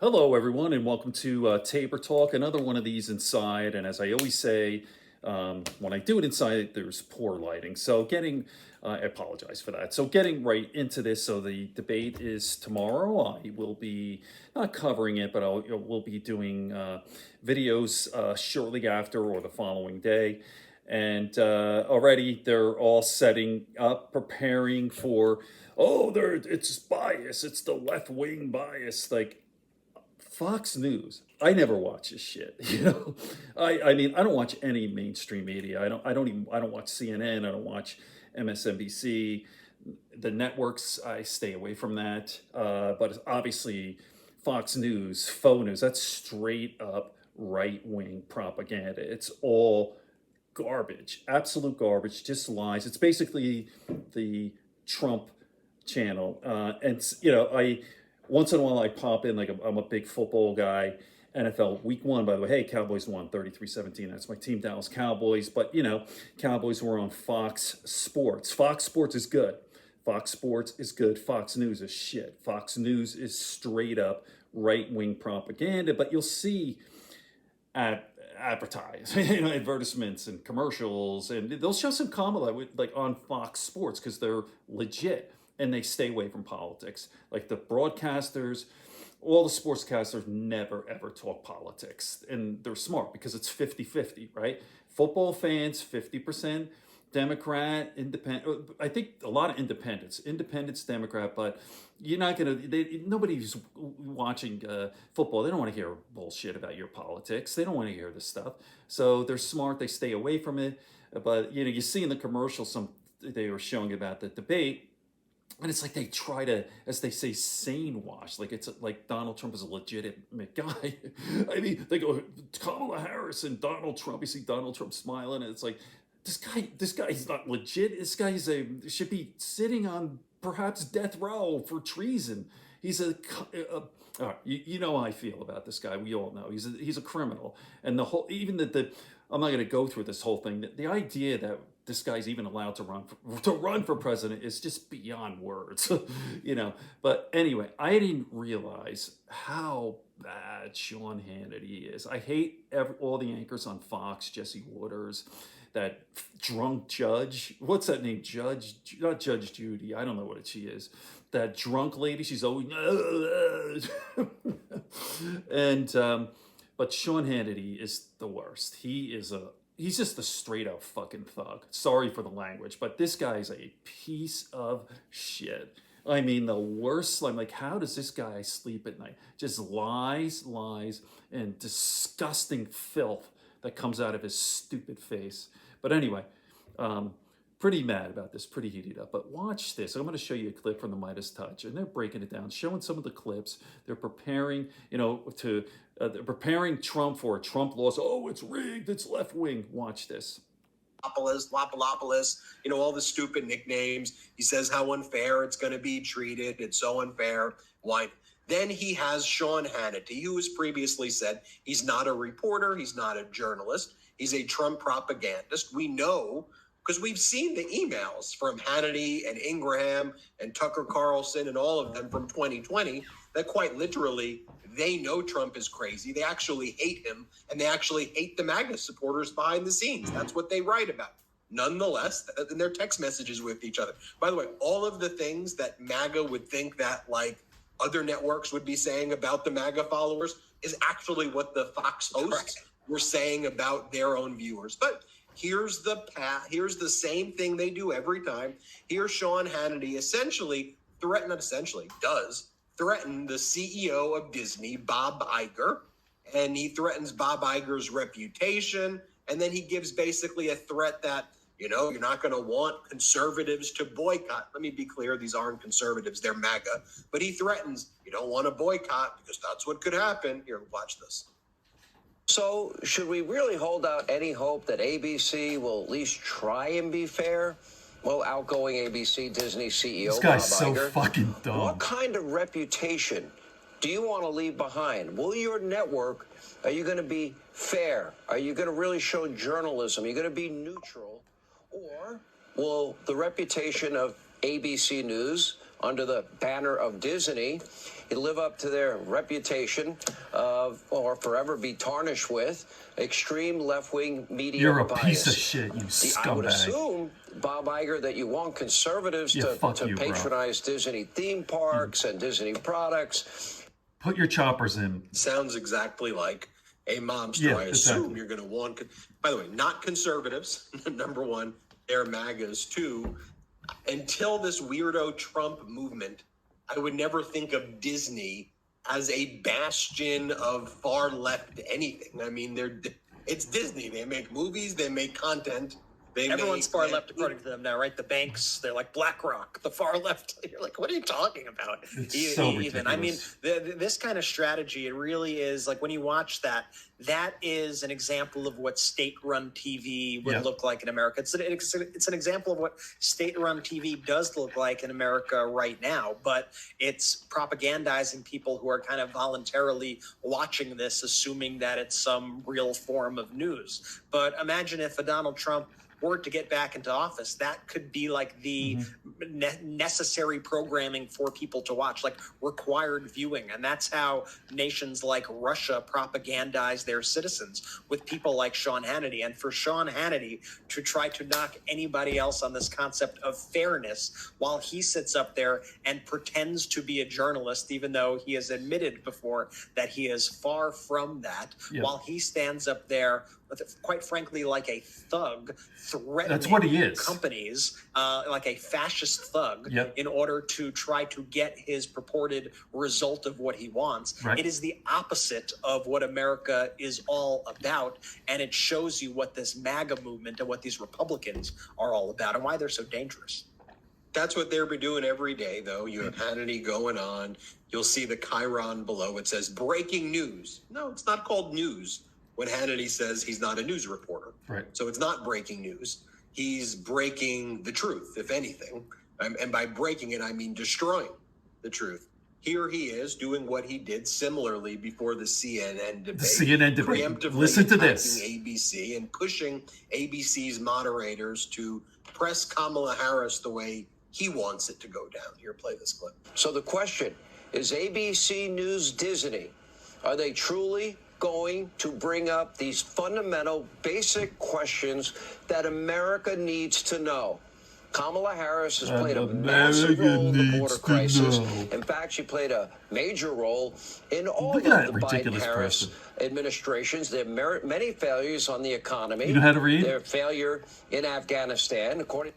Hello, everyone, and welcome to Tabor Talk, another one of these inside. And as I always say, when I do it inside, there's poor lighting. I apologize for that. So, getting right into this. So, the debate is tomorrow. I will be not covering it, but we'll be doing videos shortly after or the following day. And already they're all setting up, preparing for, it's bias, it's the left wing bias. Like, Fox News. I never watch this shit. I mean, I don't watch any mainstream media. I don't watch CNN. I don't watch MSNBC. The networks, I stay away from that. But obviously, Fox News, faux news. That's straight up right wing propaganda. It's all garbage, absolute garbage, just lies. It's basically the Trump channel, I once in a while I pop in, like I'm a big football guy. NFL week one, by the way. Hey, Cowboys won 33-17. That's my team, Dallas Cowboys. But Cowboys were on Fox Sports. Fox Sports is good. Fox Sports is good. Fox News is shit. Fox News is straight up right wing propaganda. But you'll see advertisements and commercials, and they'll show some Kamala like on Fox Sports because they're legit and they stay away from politics. Like the broadcasters, all the sportscasters never ever talk politics, and they're smart because it's 50-50, right? Football fans 50% Democrat, independent. I think a lot of independents, Democrat, but you're not gonna. Nobody's watching football. They don't want to hear bullshit about your politics. They don't want to hear this stuff. So they're smart. They stay away from it. But you see in the commercial they were showing about the debate. And it's like they try to, as they say, sane wash. Like it's like Donald Trump is a legitimate guy. I mean, they go Kamala Harris and Donald Trump. You see Donald Trump smiling, and it's like this guy is not legit. This guy should be sitting on perhaps death row for treason. He's all right, you know how I feel about this guy. We all know he's a criminal, and the whole I'm not going to go through this whole thing. The idea that this guy's even allowed to run for president is just beyond words, But anyway, I didn't realize how bad Sean Hannity is. I hate all the anchors on Fox, Jesse Waters, that drunk judge. What's that name? Not Judge Judy. I don't know what she is. That drunk lady. She's always and. But Sean Hannity is the worst. He's just a straight up fucking thug. Sorry for the language, but this guy's a piece of shit. I mean, the worst. I'm like, how does this guy sleep at night? Just lies, and disgusting filth that comes out of his stupid face. But anyway, pretty mad about this, pretty heated up. But watch this. I'm going to show you a clip from the MeidasTouch, and they're breaking it down, showing some of the clips. They're preparing, they're preparing Trump for a Trump loss. Oh, it's rigged. It's left wing. Watch this. Lopalopoulos, all the stupid nicknames. He says how unfair it's going to be treated. It's so unfair. Why? Then he has Sean Hannity, who has previously said he's not a reporter. He's not a journalist. He's a Trump propagandist. We know because we've seen the emails from Hannity and Ingraham and Tucker Carlson and all of them from 2020 that quite literally they know Trump is crazy. They actually hate him, and they actually hate the MAGA supporters behind the scenes. That's what they write about. Nonetheless, in their text messages with each other. By the way, all of the things that MAGA would think that like other networks would be saying about the MAGA followers is actually what the Fox hosts were saying about their own viewers. But here's the same thing they do every time. Here's Sean Hannity does threaten the CEO of Disney, Bob Iger, and he threatens Bob Iger's reputation, and then he gives basically a threat that, you're not going to want conservatives to boycott. Let me be clear, these aren't conservatives, they're MAGA. But he threatens, you don't want to boycott because that's what could happen. Here, watch this. So should we really hold out any hope that ABC will at least try and be fair? Well, outgoing ABC Disney CEO This guy's Bob so Iger, fucking dumb. what kind of reputation do you want to leave behind? Will your network, are you going to be fair? Are you going to really show journalism? Are you going to be neutral? Or will the reputation of ABC News under the banner of Disney, live up to their reputation of, or forever be tarnished with, extreme left-wing media You're a bias. piece of shit, you I would scumbag. assume, Bob Iger, that you want conservatives to patronize Disney theme parks and Disney products. Put your choppers in. Sounds exactly like a mobster. Yeah, I assume exactly. you're going to want, by the way, not conservatives, number one, they're MAGAs too. Until this weirdo Trump movement, I would never think of Disney as a bastion of far left anything. I mean, it's Disney. They make movies, they make content. Everyone's far left according to them now, right? The banks, they're like BlackRock, the far left. You're like, what are you talking about? It's so ridiculous. I mean, this kind of strategy, it really is like when you watch that, that is an example of what state-run TV would look like in America. It's an example of what state-run TV does look like in America right now, but it's propagandizing people who are kind of voluntarily watching this, assuming that it's some real form of news. But imagine if a Donald Trump were to get back into office, that could be like the necessary programming for people to watch, like required viewing. And that's how nations like Russia propagandize their citizens with people like Sean Hannity. And for Sean Hannity to try to knock anybody else on this concept of fairness while he sits up there and pretends to be a journalist, even though he has admitted before that he is far from that, while he stands up there, quite frankly, like a thug, threatening That's what he is. companies, like a fascist thug, in order to try to get his purported result of what he wants. Right. It is the opposite of what America is all about, and it shows you what this MAGA movement and what these Republicans are all about and why they're so dangerous. That's what they're doing every day, though. You have Hannity going on. You'll see the chyron below. It says breaking news. No, it's not called news when Hannity says he's not a news reporter. Right. So it's not breaking news. He's breaking the truth, if anything. And by breaking it, I mean destroying the truth. Here he is doing what he did similarly before the CNN debate. The CNN debate. Preemptively Listen to this. attacking ABC and pushing ABC's moderators to press Kamala Harris the way he wants it to go down. Here, play this clip. So the question is, ABC News Disney, are they truly going to bring up these fundamental, basic questions that America needs to know? Kamala Harris has played a massive role in the border crisis. In fact, she played a major role in all of the Biden-Harris administrations. There are many failures on the economy. You know how to read? Their failure in Afghanistan, according.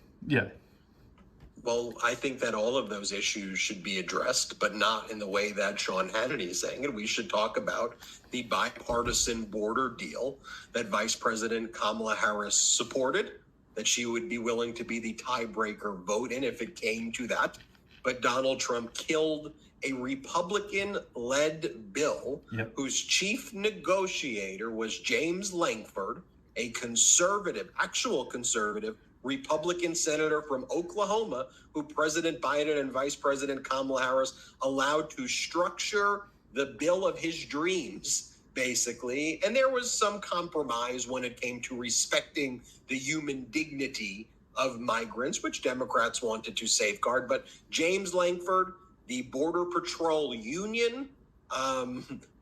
Well, I think that all of those issues should be addressed, but not in the way that Sean Hannity is saying it. We should talk about the bipartisan border deal that Vice President Kamala Harris supported, that she would be willing to be the tiebreaker vote in if it came to that. But Donald Trump killed a Republican-led bill whose chief negotiator was James Lankford, a conservative, actual conservative, Republican senator from Oklahoma, who President Biden and Vice President Kamala Harris allowed to structure the bill of his dreams, basically. And there was some compromise when it came to respecting the human dignity of migrants, which Democrats wanted to safeguard. But James Lankford, the Border Patrol Union,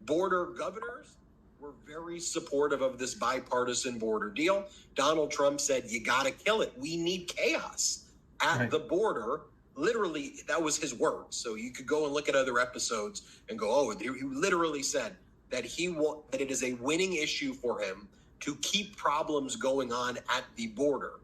border governors, were very supportive of this bipartisan border deal. Donald Trump said, you got to kill it. We need chaos at the border. Literally, that was his words. So you could go and look at other episodes and go, oh, he literally said that that it is a winning issue for him to keep problems going on at the border.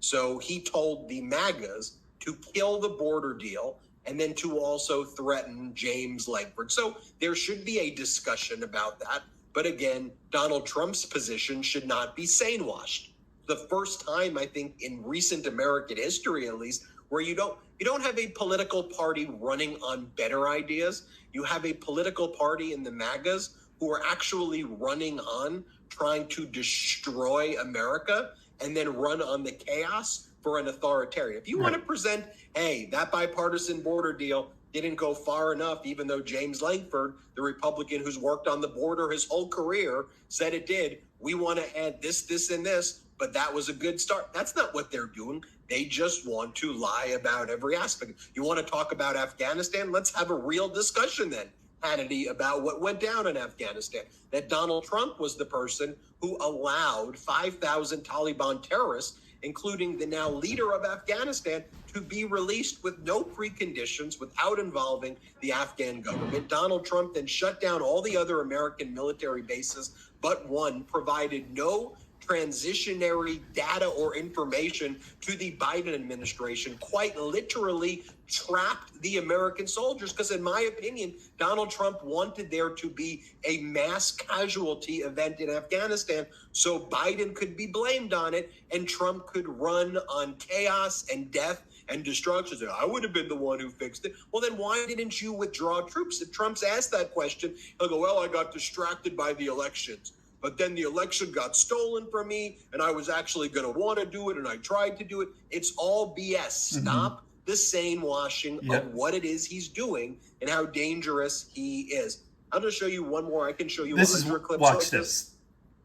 So he told the MAGAs to kill the border deal and then to also threaten James Lankford. So there should be a discussion about that. But again, Donald Trump's position should not be sane-washed. The first time, I think, in recent American history, at least, where you don't have a political party running on better ideas. You have a political party in the MAGAs who are actually running on trying to destroy America and then run on the chaos for an authoritarian. If you want to present, hey, that bipartisan border deal didn't go far enough, even though James Lankford, the Republican who's worked on the border his whole career, said it did. We want to add this, and this, but that was a good start. That's not what they're doing. They just want to lie about every aspect. You want to talk about Afghanistan? Let's have a real discussion then, Hannity, about what went down in Afghanistan. That Donald Trump was the person who allowed 5,000 Taliban terrorists, including the now leader of Afghanistan, to be released with no preconditions, without involving the Afghan government. Donald Trump then shut down all the other American military bases but one, provided no transitionary data or information to the Biden administration, quite literally trapped the American soldiers. Because in my opinion, Donald Trump wanted there to be a mass casualty event in Afghanistan so Biden could be blamed on it and Trump could run on chaos and death and destruction. Say, I would have been the one who fixed it. Well, then why didn't you withdraw troops? If Trump's asked that question, he'll go, well, I got distracted by the elections. But then the election got stolen from me, and I was actually going to want to do it, and I tried to do it. It's all BS. Stop the sane washing of what it is he's doing and how dangerous he is. I'm going to show you one more. I can show you 100 clips. Watch this.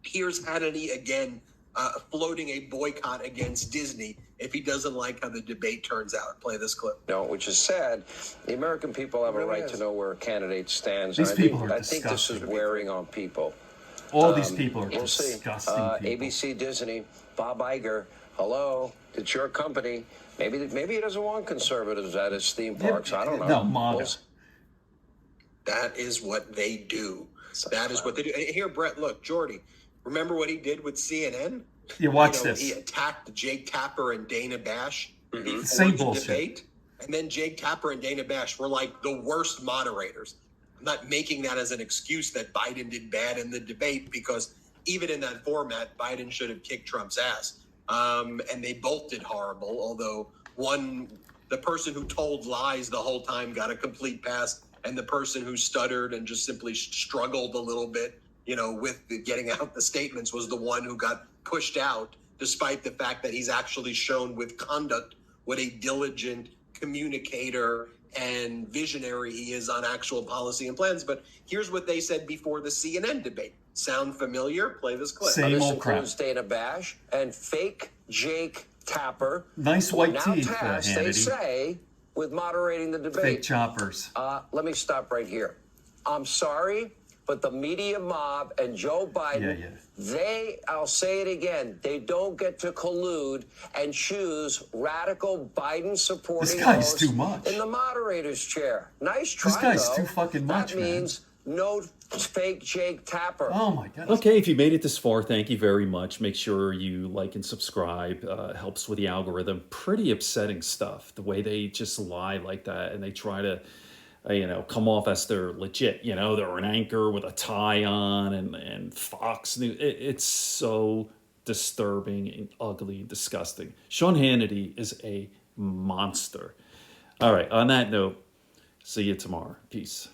Here's Hannity again floating a boycott against Disney if he doesn't like how the debate turns out. Play this clip. No, which is sad. The American people have a right to know where a candidate stands. These people are I think this is wearing on people. All these people are We'll see. disgusting people. ABC, Disney, Bob Iger, hello, it's your company. Maybe he doesn't want conservatives at his theme parks. I don't know. No, MAGA. That is what they do. That is what they do. And here, Brett, look, Jordy, remember what he did with CNN? You watch this. He attacked Jake Tapper and Dana Bash before Same the bullshit. debate. And then Jake Tapper and Dana Bash were like the worst moderators. I'm not making that as an excuse that Biden did bad in the debate, because even in that format, Biden should have kicked Trump's ass. And they both did horrible, although the person who told lies the whole time got a complete pass, and the person who stuttered and just simply struggled a little bit, with getting out the statements was the one who got pushed out, despite the fact that he's actually shown with conduct what a diligent communicator and visionary he is on actual policy and plans. But here's what they said before the CNN debate. Sound familiar? Play this clip. Same This old crap. includes Dana Bash and fake Jake Tapper. Nice who are white now teeth, tasked, they Hannity. say, with moderating the debate. Fake choppers. Let me stop right here. I'm sorry, but the media mob and Joe Biden, I'll say it again, they don't get to collude and choose radical Biden-supporting This guy's hosts too much. in the moderator's chair. Nice try, This guy's though. too fucking much, That man. means no fake Jake Tapper. Oh my God. Okay, if you made it this far, thank you very much. Make sure you like and subscribe. Helps with the algorithm. Pretty upsetting stuff, the way they just lie like that, and they try to, come off as they're legit. They're an anchor with a tie on and Fox News. It's so disturbing and ugly and disgusting. Sean Hannity is a monster. All right, on that note, see you tomorrow. Peace.